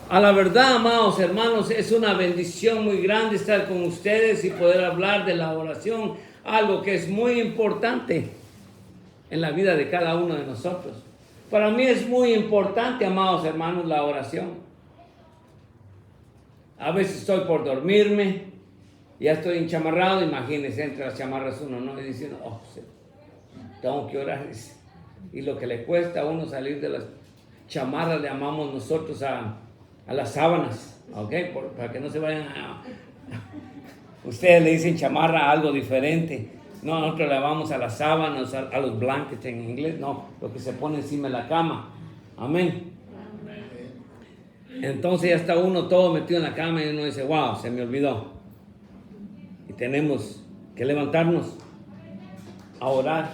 A la verdad, amados hermanos, es una bendición muy grande estar con ustedes y poder hablar de la oración, algo que es muy importante en la vida de cada uno de nosotros. Para mí es muy importante, amados hermanos, la oración. A veces estoy por dormirme, ya estoy enchamarrado, imagínense, entre las chamarras uno, ¿no? Y diciendo, oh, tengo que orar. Y lo que le cuesta a uno salir de las chamarras, le llamamos nosotros a las sábanas, ¿ok? Para que no se vayan a... Ustedes le dicen chamarra a algo diferente. No, nosotros le llamamos a las sábanas, a los blankets en inglés, no, lo que se pone encima de la cama. Amén. Entonces ya está uno todo metido en la cama y uno dice, wow, se me olvidó. Y tenemos que levantarnos a orar,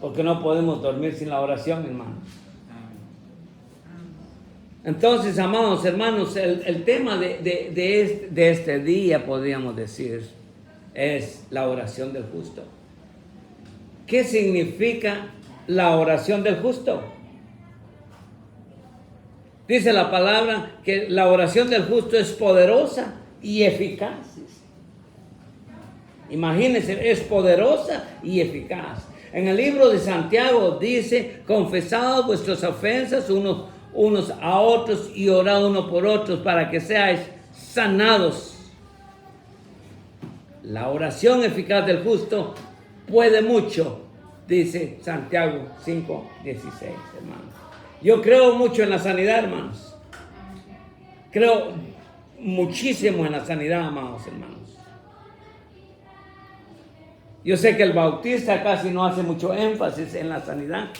porque no podemos dormir sin la oración, hermano. Entonces, amados hermanos, el tema de este día, podríamos decir, es la oración del justo. ¿Qué significa la oración del justo? Dice la palabra que la oración del justo es poderosa y eficaz. Imagínense, es poderosa y eficaz. En el libro de Santiago dice, confesad vuestras ofensas unos a otros y orad unos por otros para que seáis sanados. La oración eficaz del justo puede mucho, dice Santiago 5:16, hermanos. Yo creo mucho en la sanidad, hermanos. Creo muchísimo en la sanidad, amados hermanos. Yo sé que el bautista casi no hace mucho énfasis en la sanidad,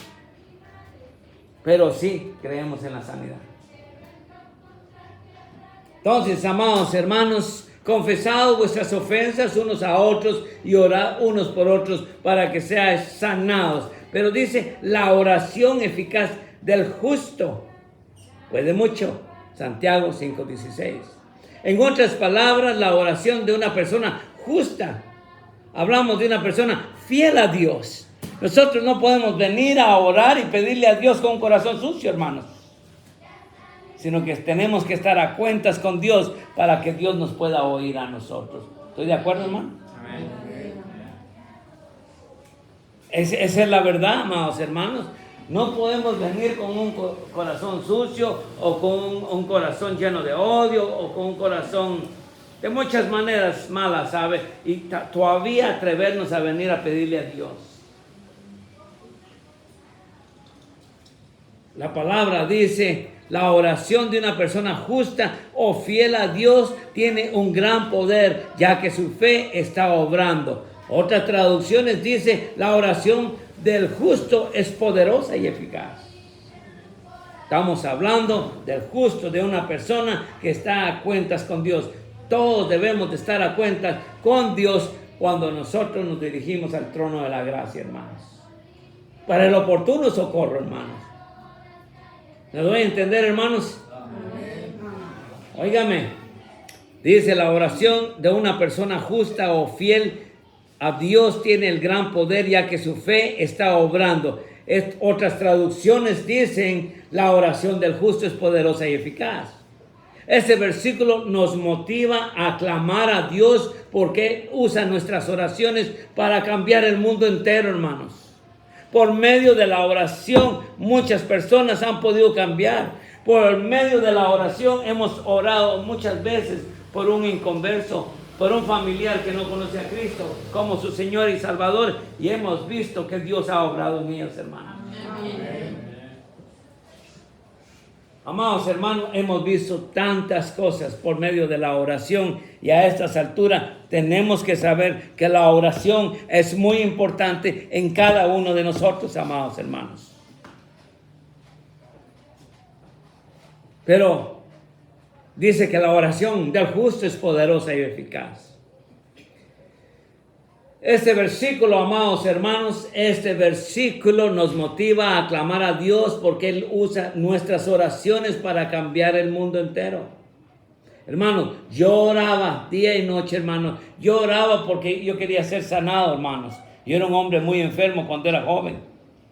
pero sí creemos en la sanidad. Entonces, amados hermanos, confesad vuestras ofensas unos a otros y orad unos por otros para que seáis sanados. Pero dice, la oración eficaz del justo puede mucho. Santiago 5:16. En otras palabras, la oración de una persona justa. Hablamos de una persona fiel a Dios. Nosotros no podemos venir a orar y pedirle a Dios con un corazón sucio, hermanos. Sino que tenemos que estar a cuentas con Dios para que Dios nos pueda oír a nosotros. ¿Estoy de acuerdo, hermano? Amén. Esa es la verdad, amados hermanos. No podemos venir con un corazón sucio o con un corazón lleno de odio o con un corazón de muchas maneras malas, ¿sabe? Y todavía atrevernos a venir a pedirle a Dios. La palabra dice, la oración de una persona justa o fiel a Dios tiene un gran poder, ya que su fe está obrando. Otras traducciones dice, la oración del justo es poderosa y eficaz. Estamos hablando del justo, de una persona que está a cuentas con Dios. Todos debemos de estar a cuentas con Dios cuando nosotros nos dirigimos al trono de la gracia, hermanos. Para el oportuno socorro, hermanos. ¿Me doy a entender, hermanos? Óigame, dice la oración de una persona justa o fiel a Dios tiene el gran poder ya que su fe está obrando. Otras traducciones dicen la oración del justo es poderosa y eficaz. Este versículo nos motiva a clamar a Dios porque usa nuestras oraciones para cambiar el mundo entero, hermanos. Por medio de la oración muchas personas han podido cambiar. Por medio de la oración hemos orado muchas veces por un inconverso, por un familiar que no conoce a Cristo como su Señor y Salvador, y hemos visto que Dios ha obrado en ellos, hermanos. Amén. Amados hermanos, hemos visto tantas cosas por medio de la oración y a estas alturas tenemos que saber que la oración es muy importante en cada uno de nosotros, amados hermanos. Pero dice que la oración del justo es poderosa y eficaz. Este versículo, amados hermanos, este versículo nos motiva a clamar a Dios porque Él usa nuestras oraciones para cambiar el mundo entero. Hermanos, yo oraba día y noche, hermanos. Yo oraba porque yo quería ser sanado, hermanos. Yo era un hombre muy enfermo cuando era joven.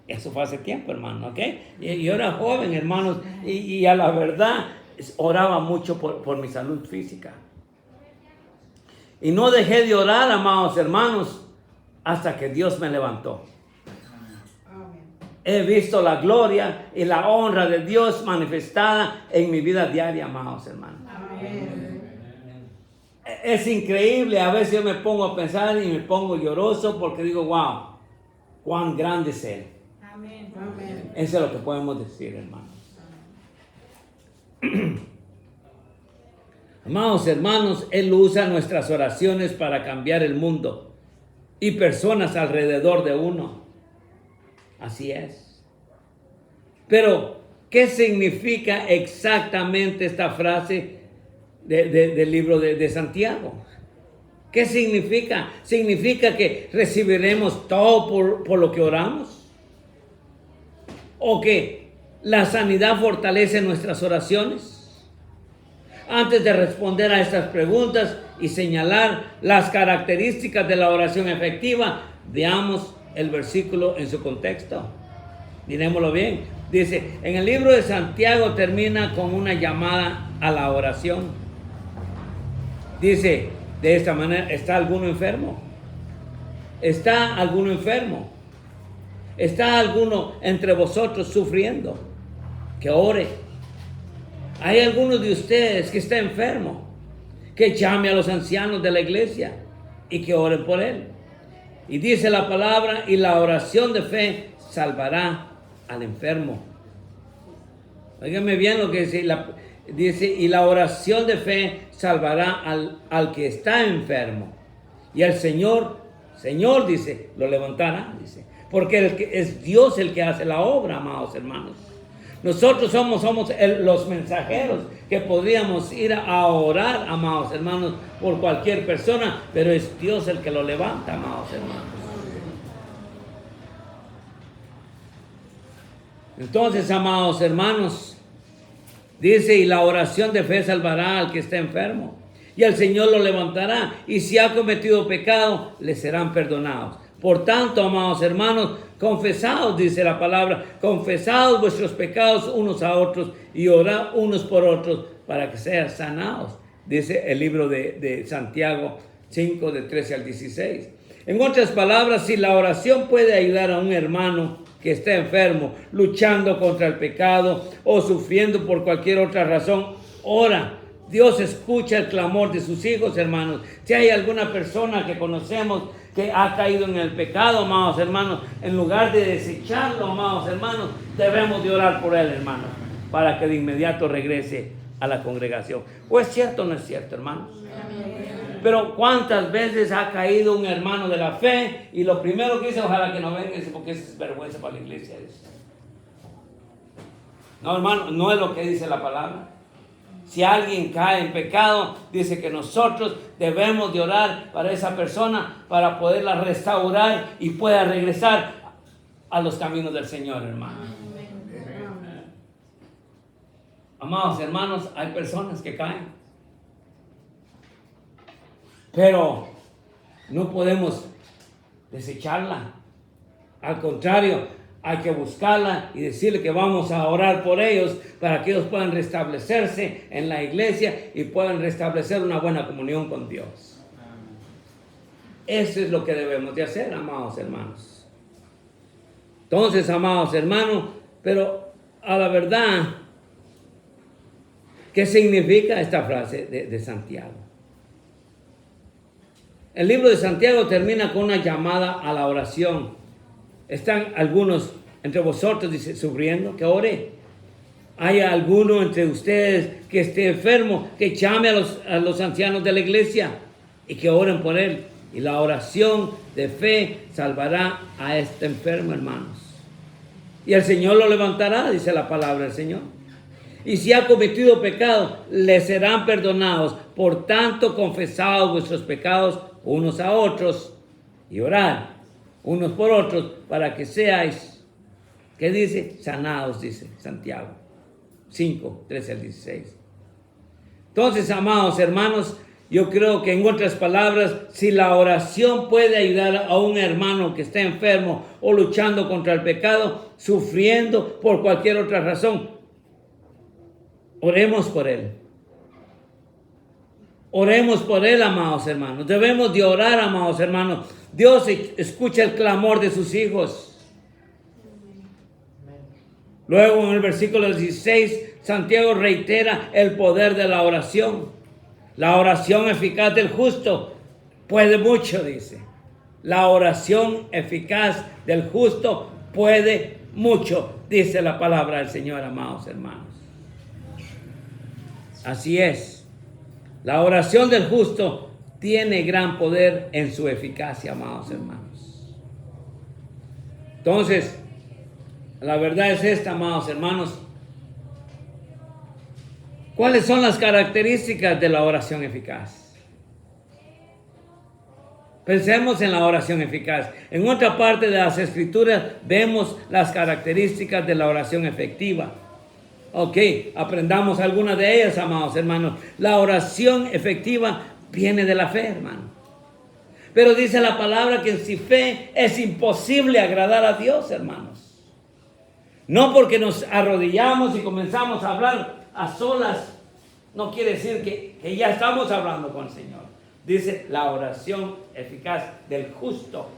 Eso fue hace tiempo, hermano, ¿ok? Yo era joven, hermanos, y a la verdad, oraba mucho por mi salud física. Y no dejé de orar, amados hermanos, hasta que Dios me levantó. He visto la gloria y la honra de Dios manifestada en mi vida diaria, amados hermanos. Es increíble, a veces yo me pongo a pensar y me pongo lloroso porque digo, wow, cuán grande es Él. Amén. Eso es lo que podemos decir, hermanos. Amados hermanos, Él usa nuestras oraciones para cambiar el mundo y personas alrededor de uno. Así es. Pero, ¿qué significa exactamente esta frase del libro de Santiago? ¿Qué significa? ¿Significa que recibiremos todo por lo que oramos? ¿O que la sanidad fortalece nuestras oraciones? Antes de responder a estas preguntas y señalar las características de la oración efectiva, veamos el versículo en su contexto. Dirémoslo bien. Dice, en el libro de Santiago termina con una llamada a la oración. Dice, de esta manera, ¿está alguno enfermo? ¿Está alguno enfermo? ¿Está alguno entre vosotros sufriendo? Que ore. Hay alguno de ustedes que está enfermo, que llame a los ancianos de la iglesia y que oren por él. Y dice la palabra, y la oración de fe salvará al enfermo. Óigame bien lo que dice, dice, y la oración de fe salvará al que está enfermo. Y el Señor dice, lo levantará, dice. Porque es Dios el que hace la obra, amados hermanos. Nosotros somos los mensajeros que podríamos ir a orar, amados hermanos, por cualquier persona, pero es Dios el que lo levanta, amados hermanos. Entonces, amados hermanos, dice, y la oración de fe salvará al que está enfermo, y el Señor lo levantará, y si ha cometido pecado, le serán perdonados. Por tanto, amados hermanos, confesaos, dice la palabra, confesaos vuestros pecados unos a otros y orad unos por otros para que sean sanados. Dice el libro de Santiago 5, de 13 al 16. En otras palabras, si la oración puede ayudar a un hermano que está enfermo, luchando contra el pecado o sufriendo por cualquier otra razón, ora. Dios escucha el clamor de sus hijos, hermanos. Si hay alguna persona que conocemos que ha caído en el pecado, amados hermanos, en lugar de desecharlo, amados hermanos, debemos de orar por él, hermanos, para que de inmediato regrese a la congregación. ¿O es cierto o no es cierto, hermanos? Pero ¿cuántas veces ha caído un hermano de la fe y lo primero que dice, ojalá que no venga, porque eso es vergüenza para la iglesia? No, hermano, no es lo que dice la palabra. Si alguien cae en pecado, dice que nosotros debemos de orar para esa persona para poderla restaurar y pueda regresar a los caminos del Señor, hermano. Amados hermanos, hay personas que caen, pero no podemos desecharla. Al contrario, hay que buscarla y decirle que vamos a orar por ellos para que ellos puedan restablecerse en la iglesia y puedan restablecer una buena comunión con Dios. Eso es lo que debemos de hacer, amados hermanos. Entonces, amados hermanos, pero a la verdad, ¿qué significa esta frase de Santiago? El libro de Santiago termina con una llamada a la oración. ¿Están algunos entre vosotros, dice, sufriendo? Que ore. ¿Hay alguno entre ustedes que esté enfermo? Que llame a los ancianos de la iglesia y que oren por él. Y la oración de fe salvará a este enfermo, hermanos. Y el Señor lo levantará, dice la palabra del Señor. Y si ha cometido pecado, le serán perdonados. Por tanto, confesaos vuestros pecados unos a otros y orad unos por otros para que seáis, ¿qué dice? Sanados, dice Santiago 5, 13 al 16. Entonces, amados hermanos, yo creo que en otras palabras, si la oración puede ayudar a un hermano que está enfermo o luchando contra el pecado, sufriendo por cualquier otra razón, Oremos por él. Oremos por él, amados hermanos. Debemos de orar, amados hermanos. Dios escucha el clamor de sus hijos. Luego en el versículo 16, Santiago reitera el poder de la oración. La oración eficaz del justo puede mucho, dice. La oración eficaz del justo puede mucho, dice la palabra del Señor, amados hermanos. Así es. La oración del justo tiene gran poder en su eficacia, amados hermanos. Entonces, la verdad es esta, amados hermanos. ¿Cuáles son las características de la oración eficaz? Pensemos en la oración eficaz. En otra parte de las Escrituras vemos las características de la oración efectiva. Ok, aprendamos algunas de ellas, amados hermanos. La oración efectiva viene de la fe, hermano. Pero dice la palabra que sin fe es imposible agradar a Dios, hermanos. No porque nos arrodillamos y comenzamos a hablar a solas, no quiere decir que ya estamos hablando con el Señor. Dice la oración eficaz del justo.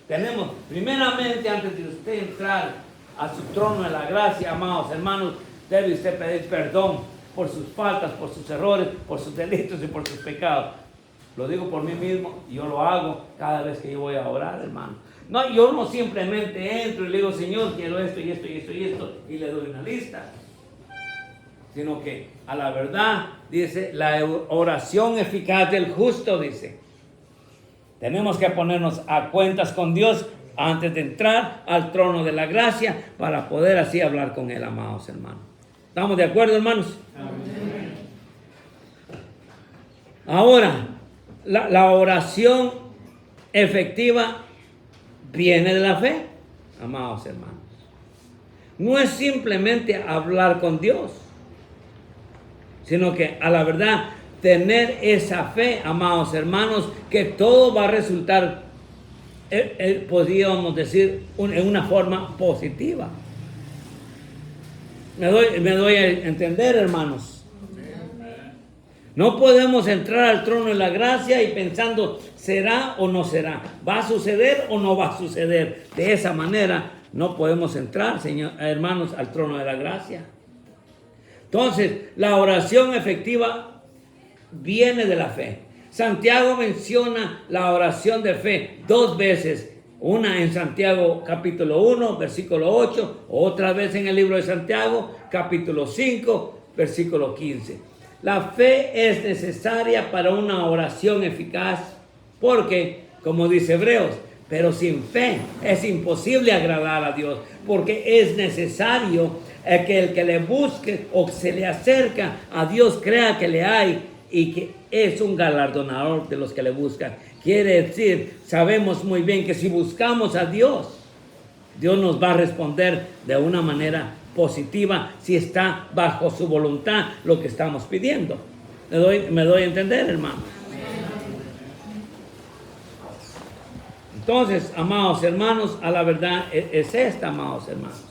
Tenemos, primeramente, antes de usted entrar a su trono de la gracia, amados hermanos, debe usted pedir perdón por sus faltas, por sus errores, por sus delitos y por sus pecados. Lo digo por mí mismo, yo lo hago cada vez que yo voy a orar, hermano. No, yo no simplemente entro y le digo, Señor, quiero esto y esto y esto y esto, y le doy una lista. Sino que a la verdad, dice, la oración eficaz del justo, dice. Tenemos que ponernos a cuentas con Dios antes de entrar al trono de la gracia para poder así hablar con Él, amados hermanos. ¿Estamos de acuerdo, hermanos? Amén. Ahora, la oración efectiva viene de la fe, amados hermanos. No es simplemente hablar con Dios, sino que a la verdad tener esa fe, amados hermanos, que todo va a resultar, podríamos decir, en una forma positiva. Me doy a entender, hermanos. No podemos entrar al trono de la gracia y pensando, ¿será o no será? ¿Va a suceder o no va a suceder? De esa manera no podemos entrar, hermanos, al trono de la gracia. Entonces, la oración efectiva viene de la fe. Santiago menciona la oración de fe 2 veces. Una en Santiago capítulo 1, versículo 8. Otra vez en el libro de Santiago, capítulo 5, versículo 15. La fe es necesaria para una oración eficaz porque, como dice Hebreos, pero sin fe es imposible agradar a Dios, porque es necesario que el que le busque o se le acerca a Dios crea que le hay y que es un galardonador de los que le buscan. Quiere decir, sabemos muy bien que si buscamos a Dios, Dios nos va a responder de una manera positiva si está bajo su voluntad lo que estamos pidiendo. ¿Me doy a entender, hermano? Entonces, amados hermanos, a la verdad es esta, amados hermanos.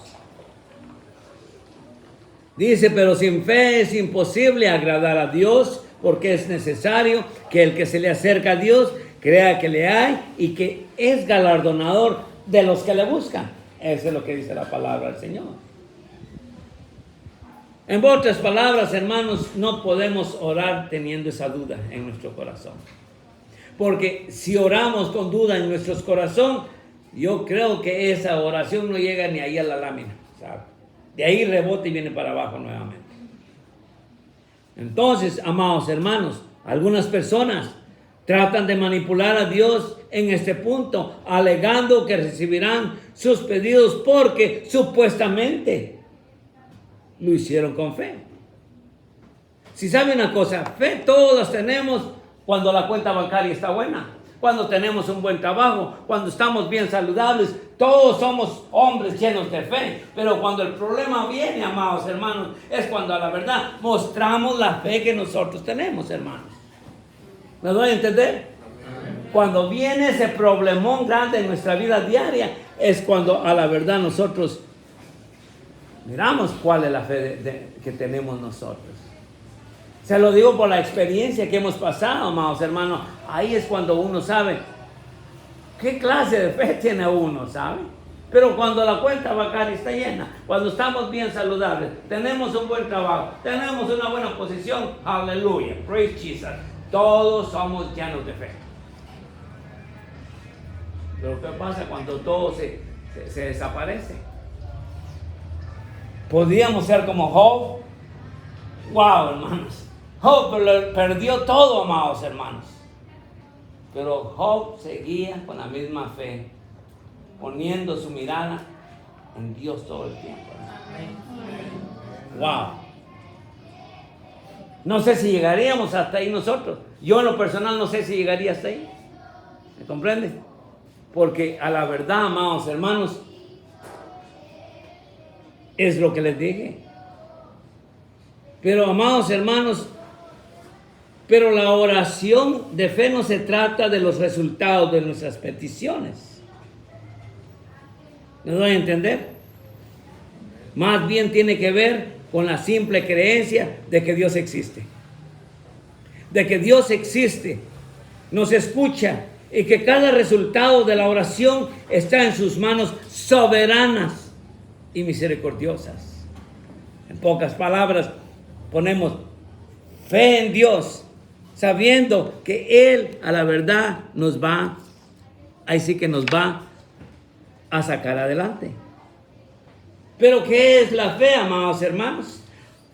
Dice, pero sin fe es imposible agradar a Dios, porque es necesario que el que se le acerca a Dios crea que le hay y que es galardonador de los que le buscan. Eso es lo que dice la palabra del Señor. En otras palabras, hermanos, no podemos orar teniendo esa duda en nuestro corazón. Porque si oramos con duda en nuestro corazón, yo creo que esa oración no llega ni ahí a la lámina, ¿sabe? De ahí rebota y viene para abajo nuevamente. Entonces, amados hermanos, algunas personas tratan de manipular a Dios en este punto, alegando que recibirán sus pedidos porque supuestamente lo hicieron con fe. Si sabe una cosa, fe todos tenemos cuando la cuenta bancaria está buena, cuando tenemos un buen trabajo, cuando estamos bien saludables. Todos somos hombres llenos de fe, pero cuando el problema viene, amados hermanos, es cuando a la verdad mostramos la fe que nosotros tenemos, hermanos. ¿Me doy a entender? Cuando viene ese problemón grande en nuestra vida diaria, es cuando a la verdad nosotros miramos cuál es la fe que tenemos nosotros. Se lo digo por la experiencia que hemos pasado, amados hermanos. Ahí es cuando uno sabe qué clase de fe tiene uno, ¿sabe? Pero cuando la cuenta bancaria está llena, cuando estamos bien saludables, tenemos un buen trabajo, tenemos una buena posición, aleluya, praise Jesus, todos somos llenos de fe. Pero ¿qué pasa cuando todo se desaparece? Podríamos ser como Job. Wow, hermanos. Job perdió todo, amados hermanos. Pero Job seguía con la misma fe, poniendo su mirada en Dios todo el tiempo. Wow. No sé si llegaríamos hasta ahí nosotros. Yo en lo personal no sé si llegaría hasta ahí. ¿Me comprende? Porque a la verdad, amados hermanos, es lo que les dije. Pero, amados hermanos, pero la oración de fe no se trata de los resultados de nuestras peticiones. ¿Me doy a entender? Más bien tiene que ver con la simple creencia de que Dios existe. De que Dios existe, nos escucha y que cada resultado de la oración está en sus manos soberanas y misericordiosas. En pocas palabras, ponemos fe en Dios, sabiendo que Él a la verdad nos va a sacar adelante. Pero ¿qué es la fe, amados hermanos?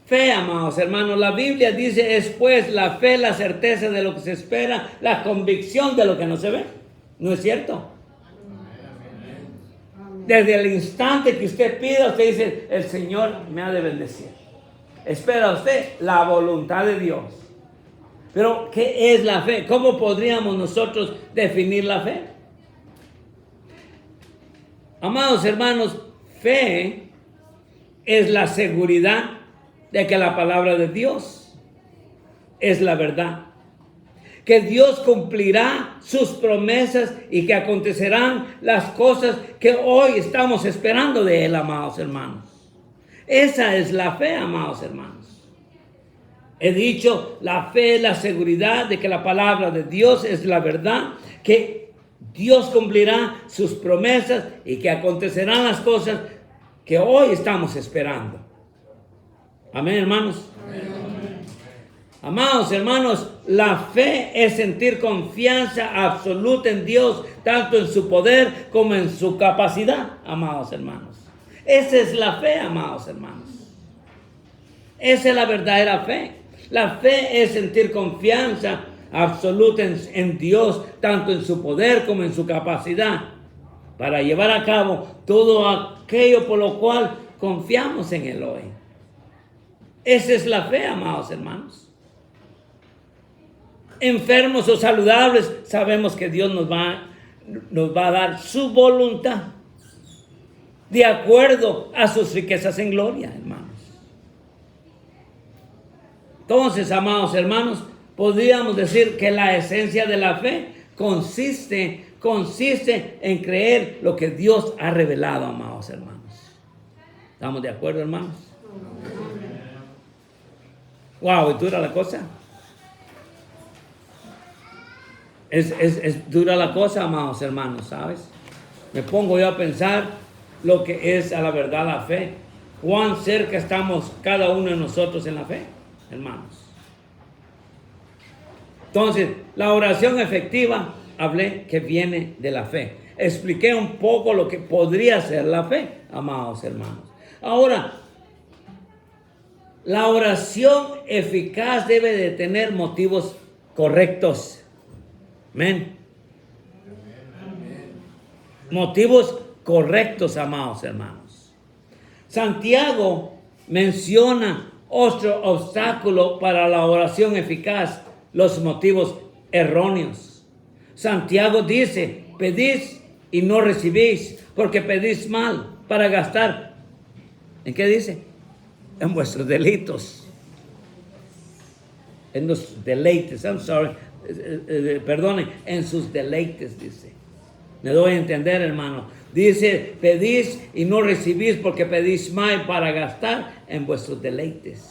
Fe, amados hermanos, la Biblia dice, es pues la fe, la certeza de lo que se espera, la convicción de lo que no se ve. ¿No es cierto? Desde el instante que usted pida, usted dice, el Señor me ha de bendecir. Espera usted la voluntad de Dios. Pero, ¿qué es la fe? ¿Cómo podríamos nosotros definir la fe? Amados hermanos, fe es la seguridad de que la palabra de Dios es la verdad. Que Dios cumplirá sus promesas y que acontecerán las cosas que hoy estamos esperando de Él, amados hermanos. Esa es la fe, amados hermanos. He dicho, la fe es la seguridad de que la palabra de Dios es la verdad, que Dios cumplirá sus promesas y que acontecerán las cosas que hoy estamos esperando. Amén, hermanos. Amén. Amados hermanos, la fe es sentir confianza absoluta en Dios, tanto en su poder como en su capacidad, amados hermanos. Esa es la fe, amados hermanos. Esa es la verdadera fe. La fe es sentir confianza absoluta en Dios, tanto en su poder como en su capacidad, para llevar a cabo todo aquello por lo cual confiamos en Él hoy. Esa es la fe, amados hermanos. Enfermos o saludables, sabemos que Dios nos va a dar su voluntad de acuerdo a sus riquezas en gloria, hermanos. Entonces, amados hermanos, podríamos decir que la esencia de la fe consiste en creer lo que Dios ha revelado, amados hermanos. ¿Estamos de acuerdo, hermanos? Wow, ¿es dura la cosa? Es dura la cosa, amados hermanos, ¿sabes? Me pongo yo a pensar lo que es a la verdad la fe. ¿Cuán cerca estamos cada uno de nosotros en la fe, hermanos? Entonces, la oración efectiva, hablé que viene de la fe. Expliqué un poco lo que podría ser la fe, amados hermanos. Ahora, la oración eficaz debe de tener motivos correctos. Amén. Motivos correctos, amados hermanos. Santiago menciona otro obstáculo para la oración eficaz, los motivos erróneos. Santiago dice, pedís y no recibís, porque pedís mal para gastar. ¿En qué dice? En vuestros delitos. En los deleites, perdonen, en sus deleites, dice. Me doy a entender, hermano. Dice, pedís y no recibís porque pedís mal para gastar en vuestros deleites.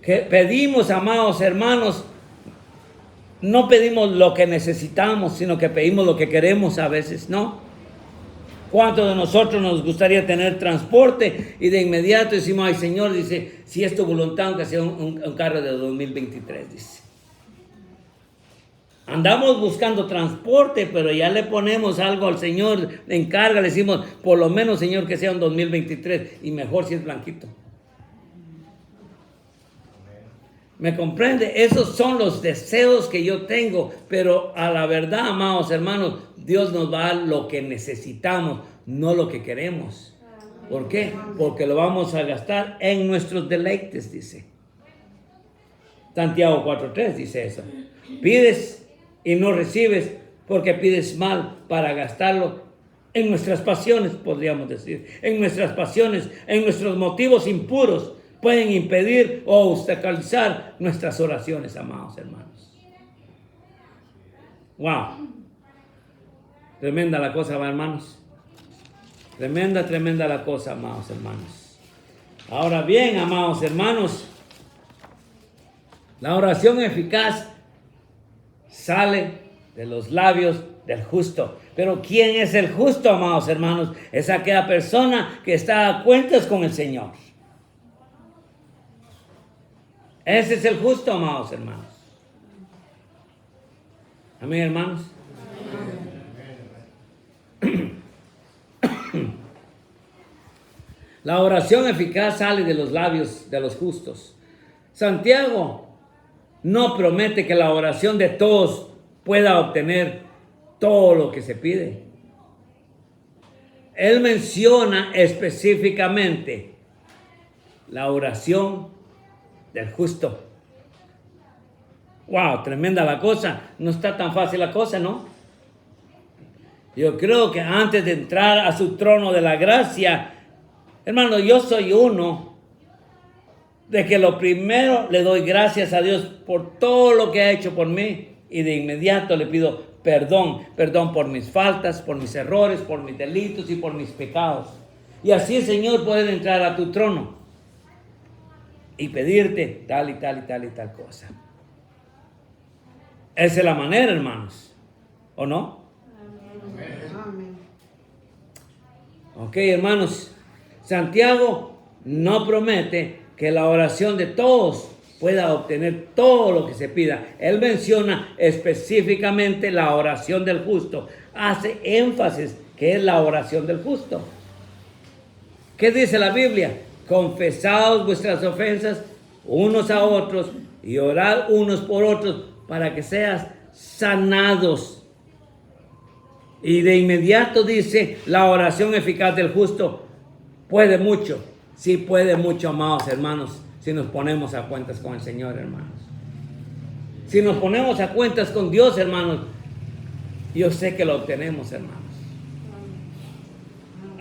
Que pedimos, amados hermanos, no pedimos lo que necesitamos, sino que pedimos lo que queremos a veces, ¿no? ¿Cuántos de nosotros nos gustaría tener transporte y de inmediato decimos, ay Señor, dice, si es tu voluntad, que sea un carro de 2023, dice. Andamos buscando transporte, pero ya le ponemos algo al Señor, le encarga, le decimos, por lo menos Señor que sea un 2023 y mejor si es blanquito. ¿Me comprende? Esos son los deseos que yo tengo, pero a la verdad, amados hermanos, Dios nos va a dar lo que necesitamos, no lo que queremos. ¿Por qué? Porque lo vamos a gastar en nuestros deleites, dice. Santiago 4:3 dice eso. Pides y no recibes porque pides mal para gastarlo en nuestras pasiones, podríamos decir. En nuestras pasiones, en nuestros motivos impuros. Pueden impedir o obstaculizar nuestras oraciones, amados hermanos. Wow. Tremenda la cosa, hermanos. Tremenda la cosa, amados hermanos. Ahora bien, amados hermanos, la oración eficaz sale de los labios del justo. Pero ¿quién es el justo, amados hermanos? Es aquella persona que está a cuentas con el Señor. Ese es el justo, amados hermanos. Amén, hermanos. La oración eficaz sale de los labios de los justos. Santiago no promete que la oración de todos pueda obtener todo lo que se pide. Él menciona específicamente la oración del justo. Wow, tremenda la cosa. No está tan fácil la cosa, ¿no? Yo creo que antes de entrar a su trono de la gracia, hermano, yo soy uno de que lo primero le doy gracias a Dios por todo lo que ha hecho por mí y de inmediato le pido perdón por mis faltas, por mis errores, por mis delitos y por mis pecados. Y así, Señor, puedes entrar a tu trono y pedirte tal y tal y tal y tal cosa. Esa es la manera, hermanos. ¿O no? Amén. Ok, hermanos. Santiago no promete que la oración de todos pueda obtener todo lo que se pida. Él menciona específicamente la oración del justo. Hace énfasis que es la oración del justo. ¿Qué dice la Biblia? Confesaos vuestras ofensas unos a otros y orad unos por otros para que seas sanados. Y de inmediato dice, la oración eficaz del justo puede mucho. Sí puede mucho, amados hermanos, si nos ponemos a cuentas con el Señor, hermanos. Si nos ponemos a cuentas con Dios, hermanos, yo sé que lo obtenemos, hermanos.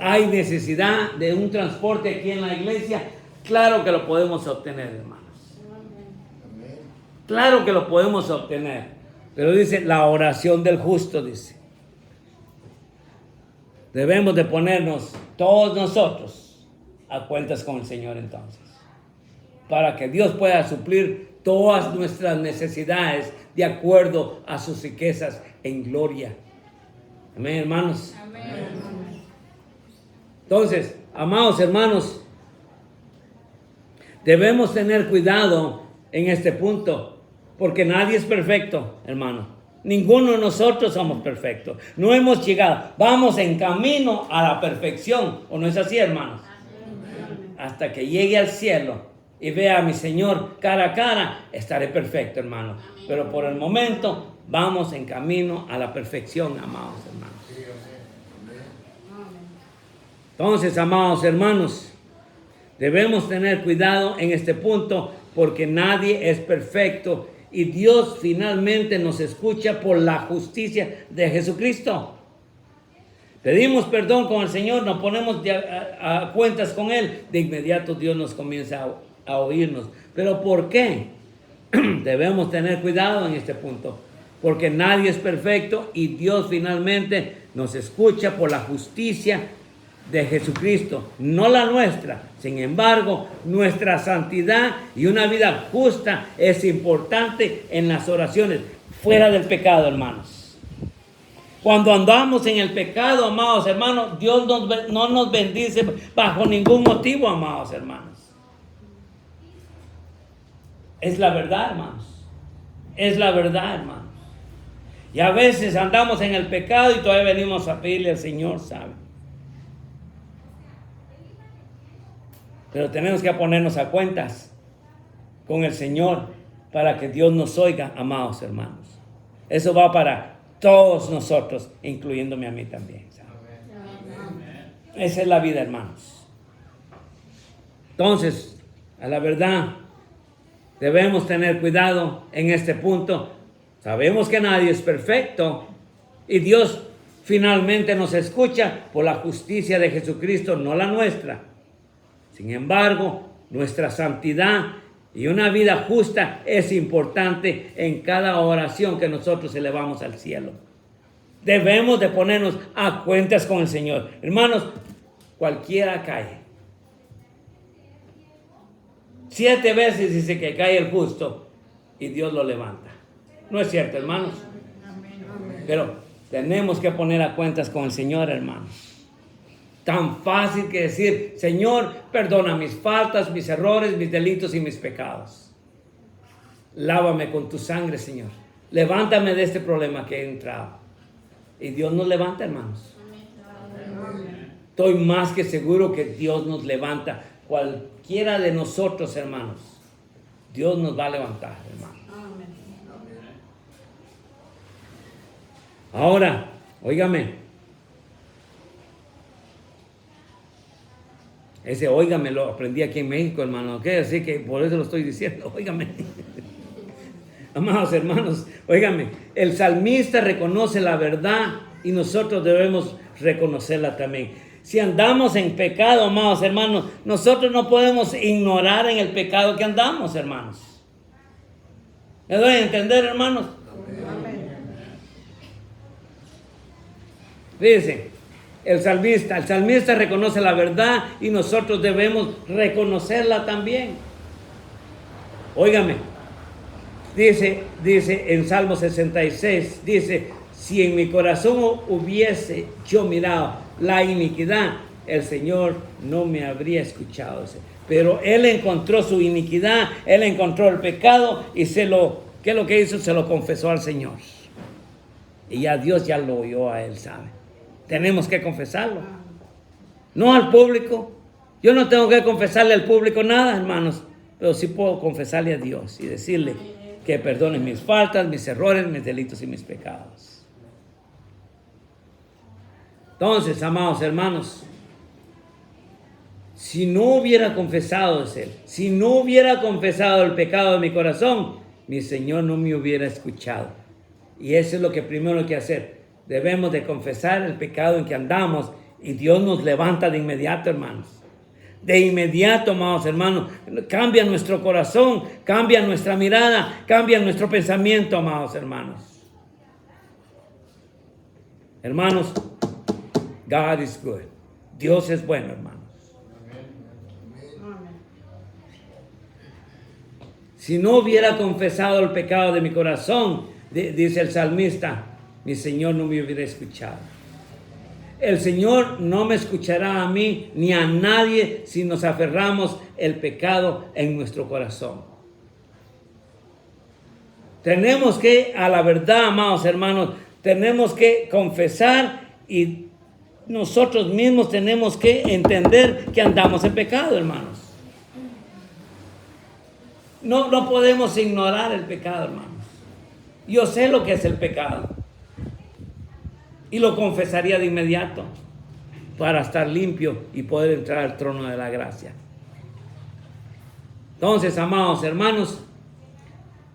Hay necesidad de un transporte aquí en la iglesia, claro que lo podemos obtener, hermanos. Claro que lo podemos obtener. Pero dice, la oración del justo, dice. Debemos de ponernos todos nosotros a cuentas con el Señor entonces. Para que Dios pueda suplir todas nuestras necesidades de acuerdo a sus riquezas en gloria. Amén, hermanos. Amén. Entonces, amados hermanos, debemos tener cuidado en este punto, porque nadie es perfecto, hermano. Ninguno de nosotros somos perfectos. No hemos llegado. Vamos en camino a la perfección. ¿O no es así, hermanos? Hasta que llegue al cielo y vea a mi Señor cara a cara, estaré perfecto, hermano. Pero por el momento, vamos en camino a la perfección, amados hermanos. Entonces, amados hermanos, debemos tener cuidado en este punto porque nadie es perfecto y Dios finalmente nos escucha por la justicia de Jesucristo. Pedimos perdón con el Señor, nos ponemos a cuentas con Él, de inmediato Dios nos comienza a oírnos. ¿Pero por qué? Debemos tener cuidado en este punto. porque nadie es perfecto y Dios finalmente nos escucha por la justicia de Jesucristo, no la nuestra. Sin embargo, nuestra santidad y una vida justa es importante en las oraciones, fuera del pecado, hermanos. Cuando andamos en el pecado, amados hermanos, Dios no nos bendice bajo ningún motivo, amados hermanos. Es la verdad, hermanos. Es la verdad, hermanos. Y a veces andamos en el pecado y todavía venimos a pedirle al Señor, ¿sabe? Pero tenemos que ponernos a cuentas con el Señor para que Dios nos oiga, amados hermanos. Eso va para todos nosotros, incluyéndome a mí también, ¿sabe? Esa es la vida, hermanos. Entonces, a la verdad, debemos tener cuidado en este punto. Sabemos que nadie es perfecto y Dios finalmente nos escucha por la justicia de Jesucristo, no la nuestra. Sin embargo, nuestra santidad y una vida justa es importante en cada oración que nosotros elevamos al cielo. Debemos de ponernos a cuentas con el Señor. Hermanos, cualquiera cae. 7 veces dice que cae el justo y Dios lo levanta. ¿No es cierto, hermanos? Pero tenemos que poner a cuentas con el Señor, hermanos. Tan fácil que decir, Señor, perdona mis faltas, mis errores, mis delitos y mis pecados. Lávame con tu sangre, Señor. Levántame de este problema que he entrado. Y Dios nos levanta, hermanos. Estoy más que seguro que Dios nos levanta. Cualquiera de nosotros, hermanos, Dios nos va a levantar, hermanos. Ahora, óigame. Ese óigame lo aprendí aquí en México, hermano, ¿ok? Así que por eso lo estoy diciendo, óigame. Amados hermanos, óigame, el salmista reconoce la verdad y nosotros debemos reconocerla también. Si andamos en pecado, amados hermanos, nosotros no podemos ignorar en el pecado que andamos, hermanos. ¿Me doy a entender, hermanos? Fíjense. El salmista reconoce la verdad y nosotros debemos reconocerla también. Óigame, dice en Salmo 66, dice, si en mi corazón hubiese yo mirado la iniquidad, el Señor no me habría escuchado. Pero Él encontró su iniquidad, Él encontró el pecado y ¿qué es lo que hizo? Se lo confesó al Señor. Y ya Dios ya lo oyó a Él, ¿sabe? Tenemos que confesarlo. No al público. Yo no tengo que confesarle al público nada, hermanos. Pero sí puedo confesarle a Dios y decirle que perdone mis faltas, mis errores, mis delitos y mis pecados. Entonces, amados hermanos, si no hubiera confesado si no hubiera confesado el pecado de mi corazón, mi Señor no me hubiera escuchado. Y eso es lo que primero hay que hacer. Debemos de confesar el pecado en que andamos y Dios nos levanta de inmediato, hermanos. De inmediato, amados hermanos, cambia nuestro corazón, cambia nuestra mirada, cambia nuestro pensamiento, amados hermanos. Hermanos, God is good. Dios es bueno, hermanos. Si no hubiera confesado el pecado de mi corazón, dice el salmista, mi Señor no me hubiera escuchado. El Señor no me escuchará a mí ni a nadie si nos aferramos el pecado en nuestro corazón. Tenemos que, a la verdad, amados hermanos, tenemos que confesar y nosotros mismos tenemos que entender que andamos en pecado, hermanos. No podemos ignorar el pecado, hermanos. Yo sé lo que es el pecado. Y lo confesaría de inmediato para estar limpio y poder entrar al trono de la gracia. Entonces, amados hermanos,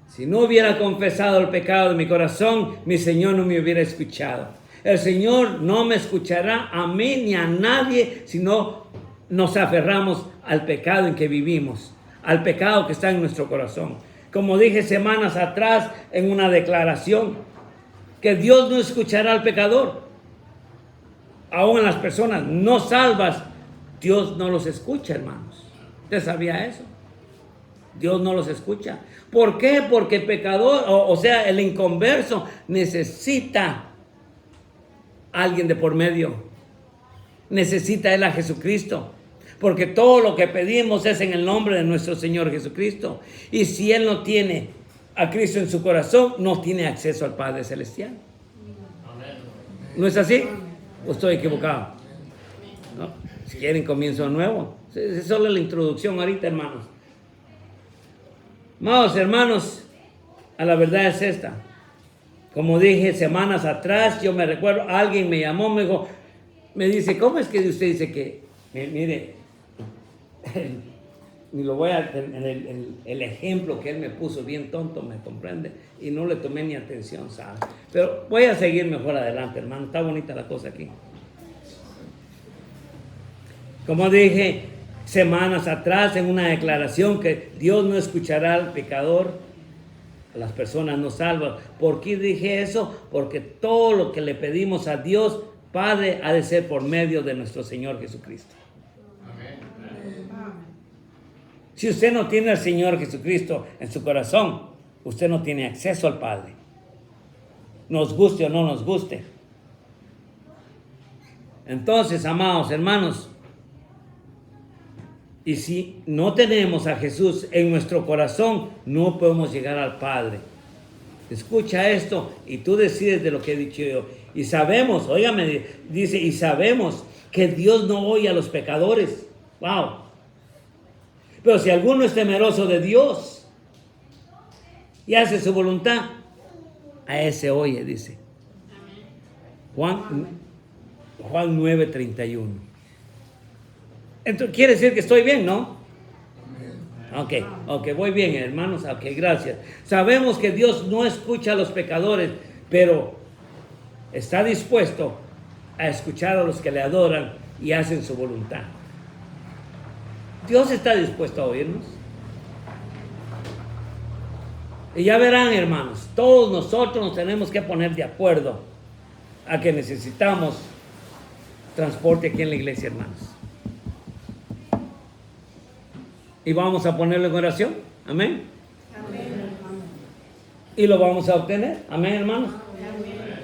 si no hubiera confesado el pecado de mi corazón, mi Señor no me hubiera escuchado. El Señor no me escuchará a mí ni a nadie si no nos aferramos al pecado en que vivimos, al pecado que está en nuestro corazón. Como dije semanas atrás en una declaración, que Dios no escuchará al pecador. Aún en las personas no salvas, Dios no los escucha, hermanos. ¿Usted sabía eso? Dios no los escucha. ¿Por qué? Porque el pecador, o sea, el inconverso, necesita a alguien de por medio. Necesita él a Jesucristo. Porque todo lo que pedimos es en el nombre de nuestro Señor Jesucristo. Y si él no tiene a Cristo en su corazón, no tiene acceso al Padre Celestial. ¿No es así? ¿O estoy equivocado? ¿No? Si quieren, comienzo de nuevo. Es solo la introducción ahorita, hermanos. Amados hermanos, a la verdad es esta. Como dije semanas atrás, yo me recuerdo, alguien me llamó, me dice, ¿cómo es que usted dice que, mire, ni lo voy a, el ejemplo que él me puso bien tonto, me comprende, y no le tomé ni atención, ¿sabe? Pero voy a seguir mejor adelante, hermano, está bonita la cosa aquí. Como dije semanas atrás en una declaración, que Dios no escuchará al pecador, a las personas no salvas. ¿Por qué dije eso? Porque todo lo que le pedimos a Dios Padre ha de ser por medio de nuestro Señor Jesucristo. Si usted no tiene al Señor Jesucristo en su corazón, usted no tiene acceso al Padre. Nos guste o no nos guste. Entonces, amados hermanos, y si no tenemos a Jesús en nuestro corazón, no podemos llegar al Padre. Escucha esto y tú decides de lo que he dicho yo. Y sabemos, óigame, dice, y sabemos que Dios no oye a los pecadores. Wow. Pero si alguno es temeroso de Dios y hace su voluntad, a ese oye, dice. Juan 9:31. Entonces, quiere decir que estoy bien, ¿no? Ok, voy bien, hermanos. Ok, gracias. Sabemos que Dios no escucha a los pecadores, pero está dispuesto a escuchar a los que le adoran y hacen su voluntad. Dios está dispuesto a oírnos. Y ya verán, hermanos, todos nosotros nos tenemos que poner de acuerdo a que necesitamos transporte aquí en la iglesia, hermanos. Y vamos a ponerlo en oración. Amén. Amén. Y lo vamos a obtener. Amén, hermanos. Amén.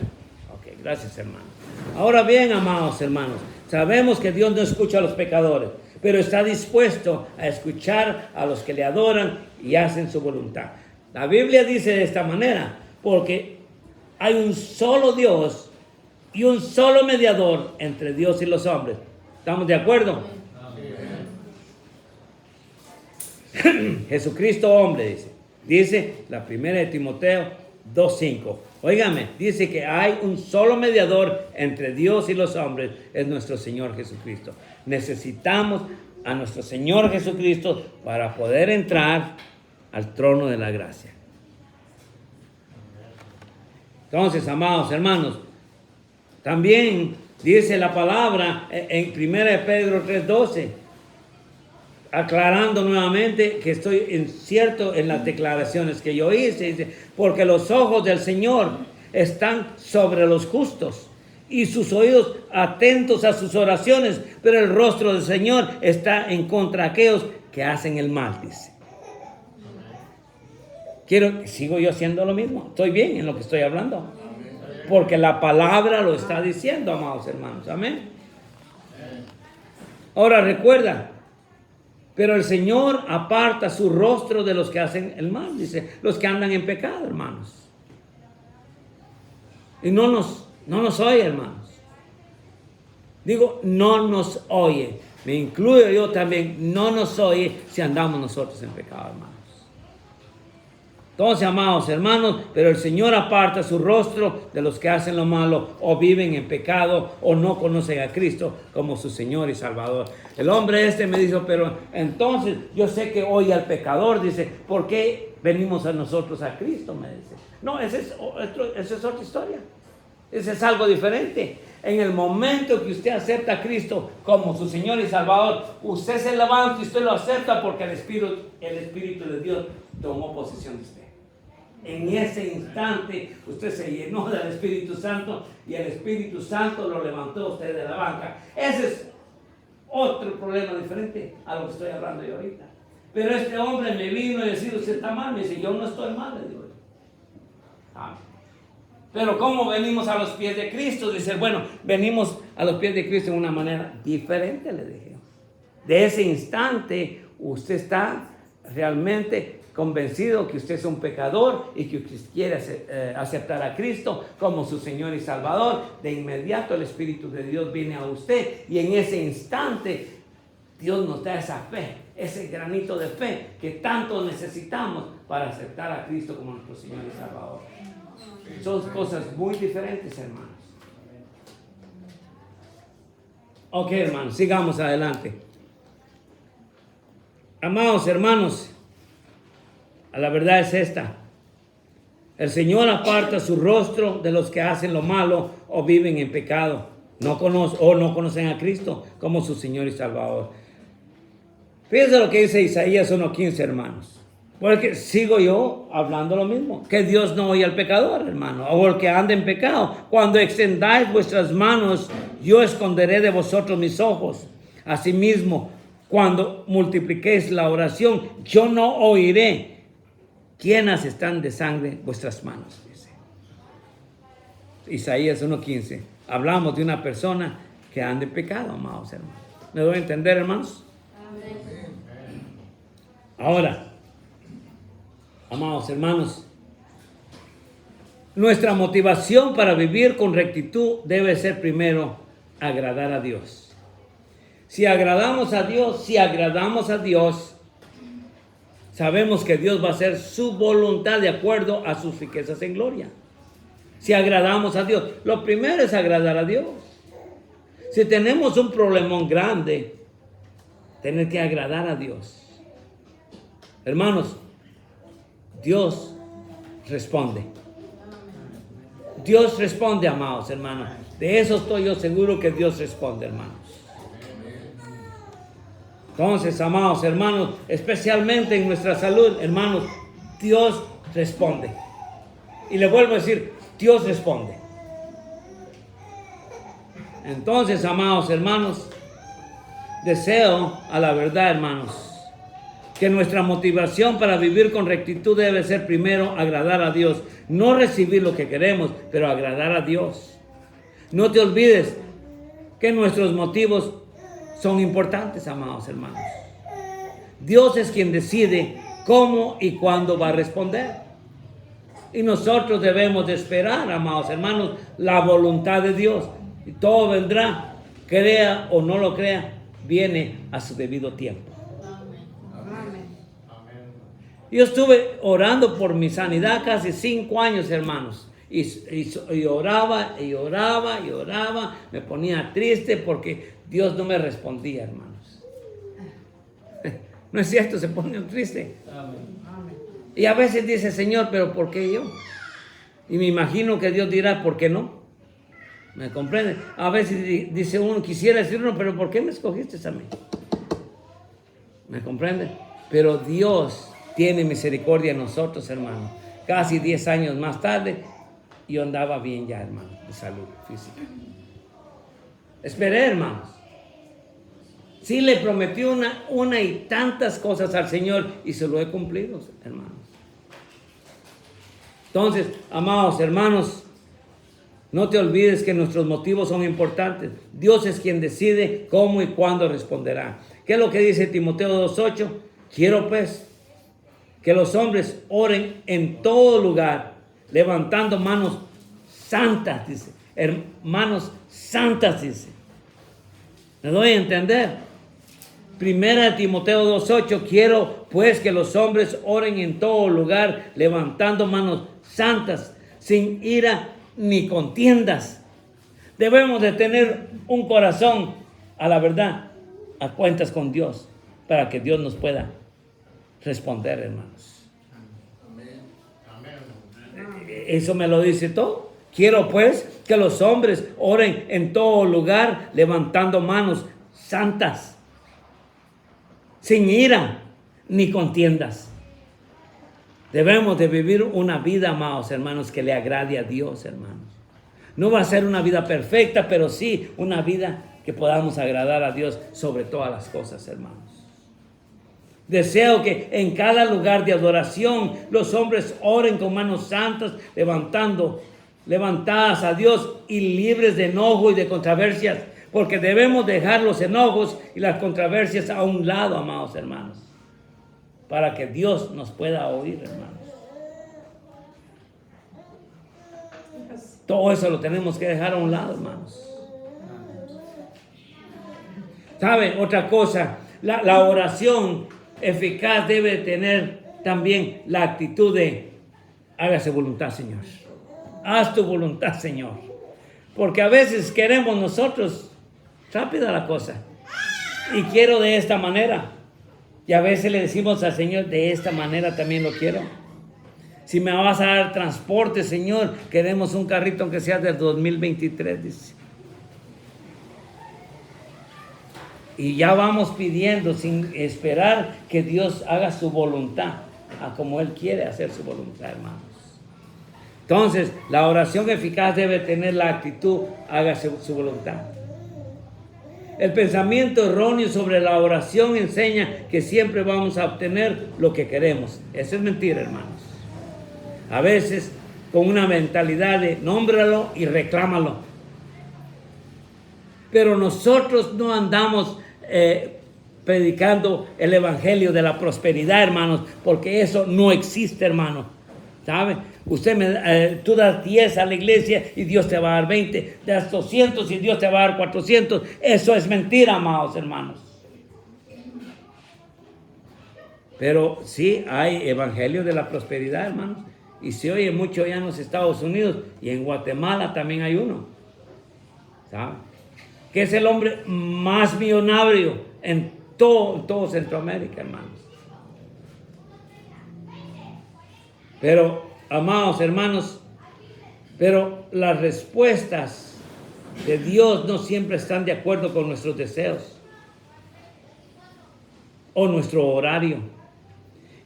Ok, gracias, hermanos. Ahora bien, amados hermanos, sabemos que Dios no escucha a los pecadores, pero está dispuesto a escuchar a los que le adoran y hacen su voluntad. La Biblia dice de esta manera, porque hay un solo Dios y un solo mediador entre Dios y los hombres. ¿Estamos de acuerdo? Jesucristo hombre, dice la primera de Timoteo 2:5. Óigame, dice que hay un solo mediador entre Dios y los hombres, es nuestro Señor Jesucristo. Necesitamos a nuestro Señor Jesucristo para poder entrar al trono de la gracia. Entonces, amados hermanos, también dice la palabra en 1 Pedro 3:12, aclarando nuevamente que estoy cierto en las declaraciones que yo hice, dice, porque los ojos del Señor están sobre los justos y sus oídos atentos a sus oraciones, pero el rostro del Señor está en contra de aquellos que hacen el mal, dice. Sigo yo haciendo lo mismo, estoy bien en lo que estoy hablando, porque la palabra lo está diciendo, amados hermanos, amén. Ahora recuerda, pero el Señor aparta su rostro de los que hacen el mal, dice, los que andan en pecado, hermanos. Y no nos oye, hermanos. Digo, no nos oye. Me incluyo yo también, no nos oye si andamos nosotros en pecado, hermanos. Entonces, amados hermanos, pero el Señor aparta su rostro de los que hacen lo malo o viven en pecado o no conocen a Cristo como su Señor y Salvador. El hombre me dijo, pero entonces yo sé que oye al pecador, dice, ¿por qué venimos a nosotros a Cristo? Me dice. No, esa es otra historia. Ese es algo diferente. En el momento que usted acepta a Cristo como su Señor y Salvador, usted se levanta y usted lo acepta porque el Espíritu de Dios tomó posesión de usted. En ese instante usted se llenó del Espíritu Santo y el Espíritu Santo lo levantó a usted de la banca. Ese es otro problema diferente a lo que estoy hablando yo ahorita. Pero este hombre me vino y decía, usted está mal. Me dice, yo no estoy mal, le digo. Pero ¿cómo venimos a los pies de Cristo? Dice, bueno, venimos a los pies de Cristo de una manera diferente, le dije. De ese instante usted está realmente convencido que usted es un pecador y que usted quiere aceptar a Cristo como su Señor y Salvador. De inmediato el Espíritu de Dios viene a usted y en ese instante Dios nos da esa fe, ese granito de fe que tanto necesitamos para aceptar a Cristo como nuestro Señor y Salvador. Son cosas muy diferentes, hermanos. Ok, hermanos, sigamos adelante. Amados hermanos, la verdad es esta. El Señor aparta su rostro de los que hacen lo malo o viven en pecado. No conocen a Cristo como su Señor y Salvador. Fíjense lo que dice Isaías 1:15, hermanos. Porque sigo yo hablando lo mismo. Que Dios no oye al pecador, hermano. O el que anda en pecado. Cuando extendáis vuestras manos, yo esconderé de vosotros mis ojos. Asimismo, cuando multipliquéis la oración, yo no oiré. ¿Quiénes están de sangre vuestras manos? Dice Isaías 1:15. Hablamos de una persona que anda en pecado, amados hermanos. ¿Me doy a entender, hermanos? Amén. Ahora, amados hermanos, nuestra motivación para vivir con rectitud debe ser primero agradar a Dios. Si agradamos a Dios, sabemos que Dios va a hacer su voluntad de acuerdo a sus riquezas en gloria. Si agradamos a Dios, lo primero es agradar a Dios. Si tenemos un problemón grande, tener que agradar a Dios. Hermanos, Dios responde. Dios responde, amados hermanos. De eso estoy yo seguro que Dios responde, hermanos. Entonces, amados hermanos, especialmente en nuestra salud, hermanos, Dios responde. Y le vuelvo a decir, Dios responde. Entonces, amados hermanos, deseo a la verdad, hermanos, que nuestra motivación para vivir con rectitud debe ser primero agradar a Dios. No recibir lo que queremos, pero agradar a Dios. No te olvides que nuestros motivos son importantes, amados hermanos. Dios es quien decide cómo y cuándo va a responder. Y nosotros debemos de esperar, amados hermanos, la voluntad de Dios. Y todo vendrá, crea o no lo crea, viene a su debido tiempo. Yo estuve orando por mi sanidad casi 5 años, hermanos. Y oraba, me ponía triste porque Dios no me respondía, hermanos. ¿No es cierto? Se pone triste. Y a veces dice, Señor, ¿pero por qué yo? Y me imagino que Dios dirá, ¿por qué no? ¿Me comprende? A veces dice uno, quisiera decir uno, pero ¿por qué me escogiste a mí? ¿Me comprende? Pero Dios tiene misericordia en nosotros, hermano. Casi 10 años más tarde, yo andaba bien ya, hermano, de salud física. Esperé, hermanos. Sí le prometí una y tantas cosas al Señor y se lo he cumplido, hermanos. Entonces, amados hermanos, no te olvides que nuestros motivos son importantes. Dios es quien decide cómo y cuándo responderá. ¿Qué es lo que dice Timoteo 2:8? Quiero pues que los hombres oren en todo lugar, levantando manos santas, dice. Manos santas, dice. ¿Me doy a entender? Primera de Timoteo 2:8, quiero pues que los hombres oren en todo lugar, levantando manos santas, sin ira ni contiendas. Debemos de tener un corazón, a la verdad, a cuentas con Dios, para que Dios nos pueda responder, hermanos. Eso me lo dice todo. Quiero pues que los hombres oren en todo lugar, levantando manos santas, sin ira ni contiendas. Debemos de vivir una vida, amados hermanos, que le agrade a Dios, hermanos. No va a ser una vida perfecta, pero sí una vida que podamos agradar a Dios sobre todas las cosas, hermanos. Deseo que en cada lugar de adoración los hombres oren con manos santas, levantadas a Dios y libres de enojo y de controversias, porque debemos dejar los enojos y las controversias a un lado, amados hermanos, para que Dios nos pueda oír, hermanos. Todo eso lo tenemos que dejar a un lado, hermanos. ¿Sabe? Otra cosa, la oración eficaz debe tener también la actitud de hágase voluntad, Señor. Haz tu voluntad, Señor. Porque a veces queremos nosotros rápida la cosa. Y quiero de esta manera. Y a veces le decimos al Señor, de esta manera también lo quiero. Si me vas a dar transporte, Señor, queremos un carrito aunque sea del 2023, dice. Y ya vamos pidiendo sin esperar que Dios haga su voluntad, a como Él quiere hacer su voluntad, hermanos. Entonces, la oración eficaz debe tener la actitud, hágase su voluntad. El pensamiento erróneo sobre la oración enseña que siempre vamos a obtener lo que queremos. Eso es mentira, hermanos. A veces, con una mentalidad de nómbralo y reclámalo. Pero nosotros no andamos predicando el evangelio de la prosperidad, hermanos, porque eso no existe, hermano. ¿Sabe? Tú das 10 a la iglesia y Dios te va a dar 20, das 200 y Dios te va a dar 400. Eso es mentira, amados hermanos. Pero sí hay evangelio de la prosperidad, hermanos, y se oye mucho ya en los Estados Unidos y en Guatemala también hay uno. ¿Sabe? Que es el hombre más millonario en todo Centroamérica, hermanos. Pero, amados hermanos, pero las respuestas de Dios no siempre están de acuerdo con nuestros deseos o nuestro horario.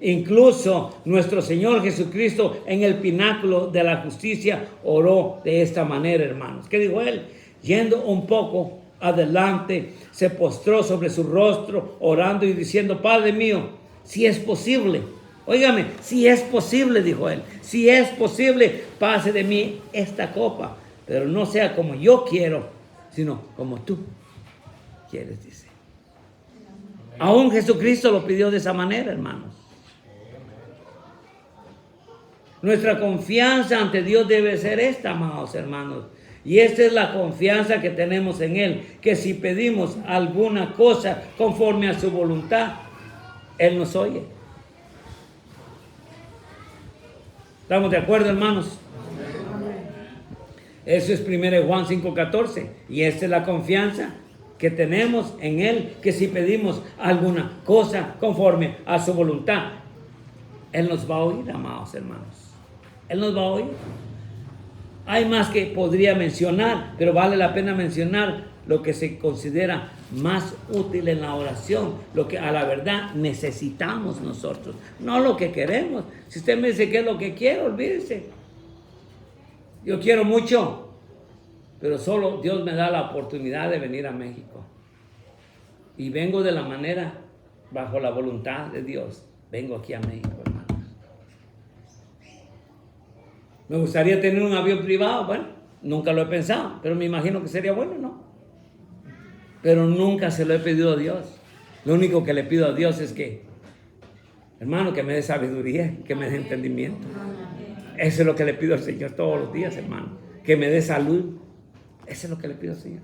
Incluso nuestro Señor Jesucristo en el pináculo de la justicia oró de esta manera, hermanos. ¿Qué dijo Él? Yendo un poco adelante, se postró sobre su rostro, orando y diciendo, Padre mío, si es posible, óigame, si es posible, dijo Él, si es posible, pase de mí esta copa, pero no sea como yo quiero, sino como tú quieres, dice. Aún Jesucristo lo pidió de esa manera, hermanos. Nuestra confianza ante Dios debe ser esta, amados hermanos. Y esta es la confianza que tenemos en Él, que si pedimos alguna cosa conforme a su voluntad, Él nos oye. ¿Estamos de acuerdo, hermanos? Eso es 1 Juan 5:14. Y esta es la confianza que tenemos en Él, que si pedimos alguna cosa conforme a su voluntad, Él nos va a oír, amados hermanos. Él nos va a oír. Hay más que podría mencionar, pero vale la pena mencionar lo que se considera más útil en la oración, lo que a la verdad necesitamos nosotros, no lo que queremos. Si usted me dice qué es lo que quiero, olvídese. Yo quiero mucho, pero solo Dios me da la oportunidad de venir a México. Y vengo de la manera, bajo la voluntad de Dios, vengo aquí a México, hermano. Me gustaría tener un avión privado, bueno, nunca lo he pensado, pero me imagino que sería bueno, ¿no? Pero nunca se lo he pedido a Dios. Lo único que le pido a Dios es que, hermano, que me dé sabiduría, que me dé entendimiento. Eso es lo que le pido al Señor todos los días, hermano. Que me dé salud. Eso es lo que le pido al Señor.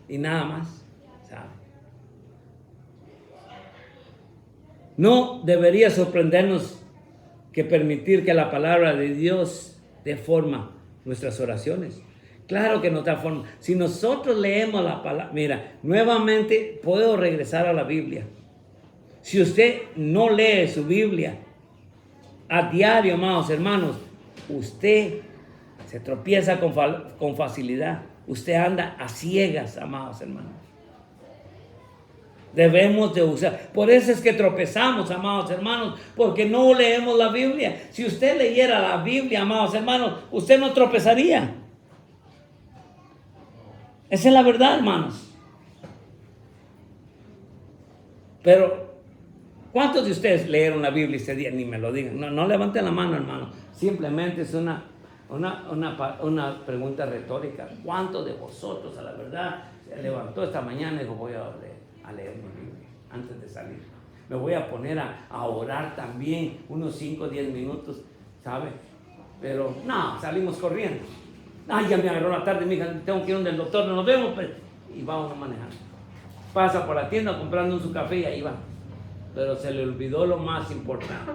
Y nada más, ¿sabe? No debería sorprendernos que permitir que la palabra de Dios dé forma nuestras oraciones. Claro que nos da forma. Si nosotros leemos la palabra, mira, nuevamente puedo regresar a la Biblia. Si usted no lee su Biblia a diario, amados hermanos, usted se tropieza con facilidad. Usted anda a ciegas, amados hermanos. Debemos de usar. Por eso es que tropezamos, amados hermanos, porque no leemos la Biblia. Si usted leyera la Biblia, amados hermanos, usted no tropezaría. Esa es la verdad, hermanos. Pero, ¿cuántos de ustedes leyeron la Biblia ese día? Ni me lo digan. No levanten la mano, hermano. Simplemente es una pregunta retórica. ¿Cuántos de vosotros, a la verdad, se levantó esta mañana y dijo, voy a leer mi Biblia antes de salir? Me voy a poner a orar también unos 5 o 10 minutos, ¿sabe? Pero, no, salimos corriendo. Ay, ya me agarró la tarde, mija, tengo que ir donde el doctor, nos vemos, pues. Y va uno manejando. Pasa por la tienda comprando su café y ahí va. Pero se le olvidó lo más importante.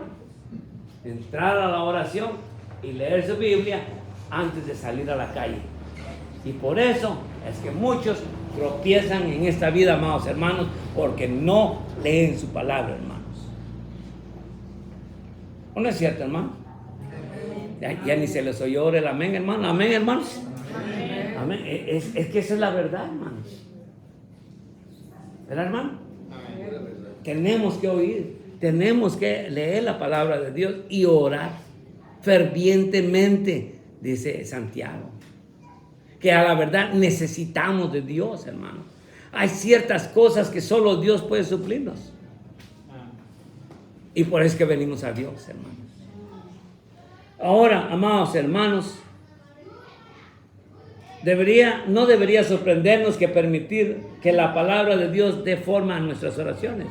Entrar a la oración y leer su Biblia antes de salir a la calle. Y por eso es que muchos tropiezan en esta vida, amados hermanos, porque no leen su palabra, hermanos. ¿O no es cierto, hermano? Ya ni se les oyó el amén, hermano. Amén, hermanos. Amén. Es que esa es la verdad, hermanos. ¿Verdad, hermano? Tenemos que oír, tenemos que leer la palabra de Dios y orar fervientemente, dice Santiago. Que a la verdad necesitamos de Dios, hermano. Hay ciertas cosas que solo Dios puede suplirnos. Y por eso es que venimos a Dios, hermanos. Ahora, amados hermanos, no debería sorprendernos que permitir que la palabra de Dios dé forma a nuestras oraciones.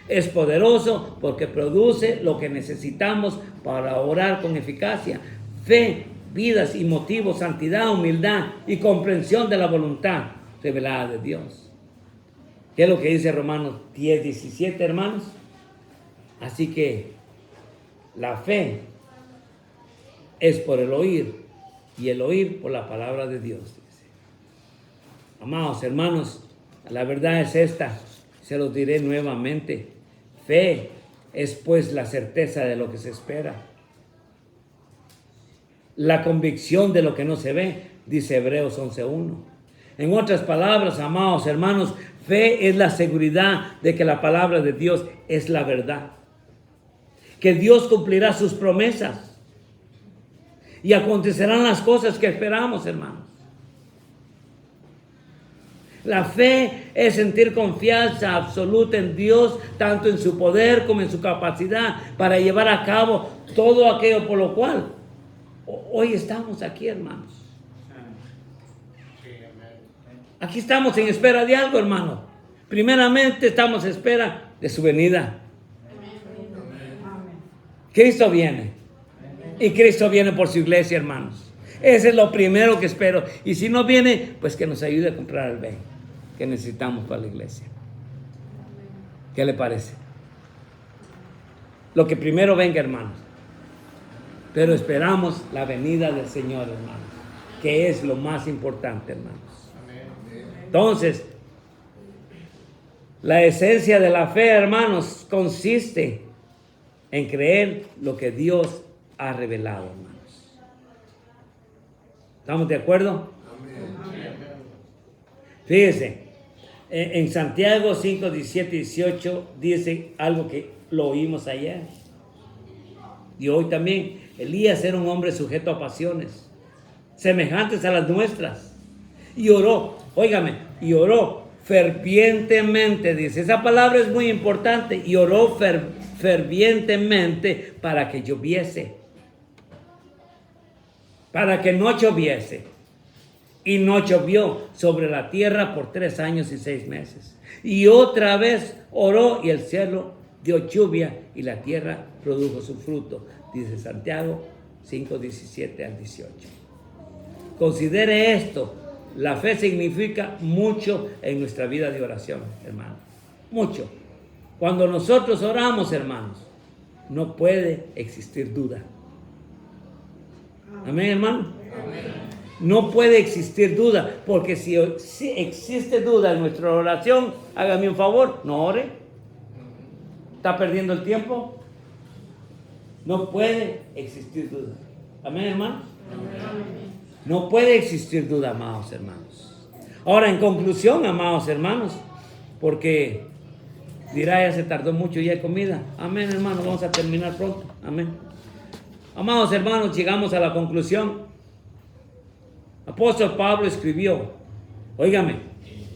Es poderoso porque produce lo que necesitamos para orar con eficacia: fe, vidas y motivos, santidad, humildad y comprensión de la voluntad revelada de Dios. ¿Qué es lo que dice Romanos 10:17, hermanos? Así que la fe es por el oír y el oír por la palabra de Dios, dice. Amados hermanos, la verdad es esta, se los diré nuevamente. Fe es pues la certeza de lo que se espera, la convicción de lo que no se ve, dice Hebreos 11:1. En otras palabras, amados hermanos, fe es la seguridad de que la palabra de Dios es la verdad, que Dios cumplirá sus promesas y acontecerán las cosas que esperamos, hermanos. La fe es sentir confianza absoluta en Dios, tanto en su poder como en su capacidad para llevar a cabo todo aquello por lo cual hoy estamos aquí, hermanos. Aquí estamos en espera de algo, hermano. Primeramente estamos en espera de su venida. Cristo viene. Y Cristo viene por su iglesia, hermanos. Ese es lo primero que espero. Y si no viene, pues que nos ayude a comprar el bien que necesitamos para la iglesia. ¿Qué le parece? Lo que primero venga, hermanos. Pero esperamos la venida del Señor, hermanos, que es lo más importante, hermanos. Entonces, la esencia de la fe, hermanos, consiste en creer lo que Dios ha revelado, hermanos. ¿Estamos de acuerdo? Fíjense, en Santiago 5, 17 y 18 dice algo que lo oímos ayer y hoy también. Elías era un hombre sujeto a pasiones semejantes a las nuestras y oró, óigame, y oró fervientemente, dice. Esa palabra es muy importante. Y oró fervientemente para que lloviese, para que no lloviese. Y no llovió sobre la tierra por 3 años y 6 meses. Y otra vez oró y el cielo dio lluvia y la tierra produjo su fruto, dice Santiago 5, 17 al 18. Considere esto. La fe significa mucho en nuestra vida de oración, hermano. Mucho. Cuando nosotros oramos, hermanos, no puede existir duda. Amén, hermano. Amén. No puede existir duda, porque si existe duda en nuestra oración, hágame un favor, no ore. ¿Está perdiendo el tiempo? No puede existir duda. Amén, hermano. Amén. No puede existir duda, amados hermanos. Ahora, en conclusión, amados hermanos, porque Dirá, ya se tardó mucho, ya hay comida. Amén, hermano, vamos a terminar pronto. Amén. Amados hermanos, llegamos a la conclusión. Apóstol Pablo escribió, óigame,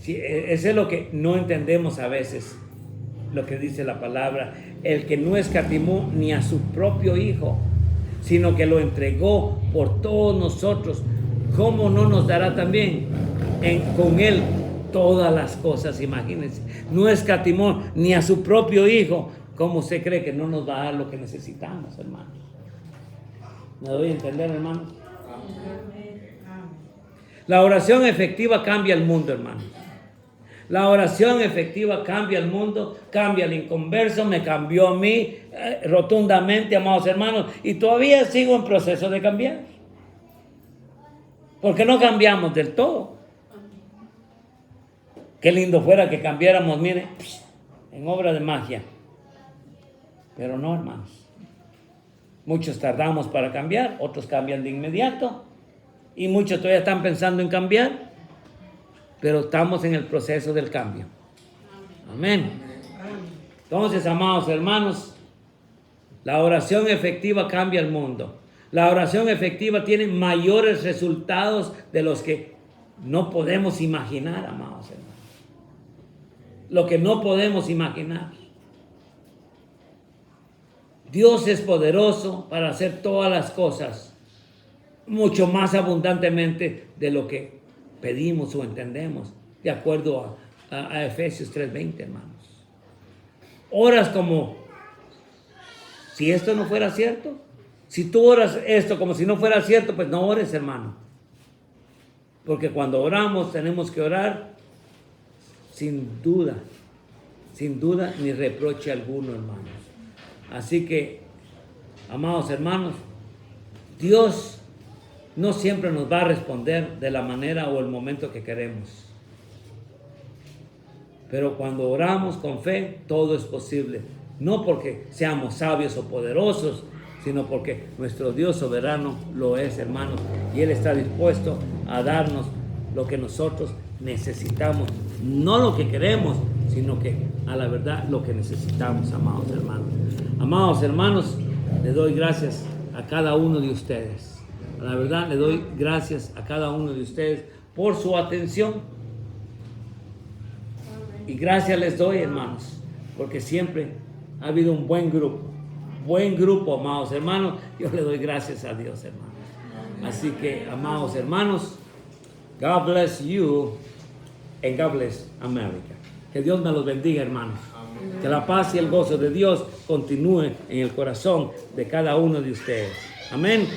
eso es lo que no entendemos a veces, lo que dice la palabra, el que no escatimó ni a su propio Hijo, sino que lo entregó por todos nosotros, ¿cómo no nos dará también con Él todas las cosas? Imagínense, no escatimó ni a su propio Hijo. ¿Cómo usted cree que no nos va a dar lo que necesitamos, hermano? ¿Me doy a entender, hermano? La oración efectiva cambia el mundo, hermano. La oración efectiva cambia el mundo, cambia el inconverso, me cambió a mí rotundamente, amados hermanos, y todavía sigo en proceso de cambiar. Porque no cambiamos del todo. Qué lindo fuera que cambiáramos, mire, en obra de magia. Pero no, hermanos. Muchos tardamos para cambiar, otros cambian de inmediato. Y muchos todavía están pensando en cambiar, pero estamos en el proceso del cambio. Amén. Entonces, amados hermanos, la oración efectiva cambia el mundo. La oración efectiva tiene mayores resultados de los que no podemos imaginar, amados hermanos. Lo que no podemos imaginar. Dios es poderoso para hacer todas las cosas mucho más abundantemente de lo que pedimos o entendemos, de acuerdo a Efesios 3:20, hermanos. Oras como si esto no fuera cierto. Si tú oras esto como si no fuera cierto, pues no ores, hermano. Porque cuando oramos tenemos que orar sin duda ni reproche alguno, hermanos. Así que, amados hermanos, Dios no siempre nos va a responder de la manera o el momento que queremos. Pero cuando oramos con fe, todo es posible. No porque seamos sabios o poderosos, sino porque nuestro Dios soberano lo es, hermanos. Y Él está dispuesto a darnos lo que nosotros necesitamos. No lo que queremos, sino que a la verdad lo que necesitamos, amados hermanos. Amados hermanos, le doy gracias a cada uno de ustedes. La verdad, le doy gracias a cada uno de ustedes por su atención. Y gracias les doy, hermanos, porque siempre ha habido un buen grupo, amados hermanos. Yo le doy gracias a Dios, hermanos. Así que, amados hermanos, God bless you and God bless America. Que Dios me los bendiga, hermanos. Que la paz y el gozo de Dios continúe en el corazón de cada uno de ustedes. Amén.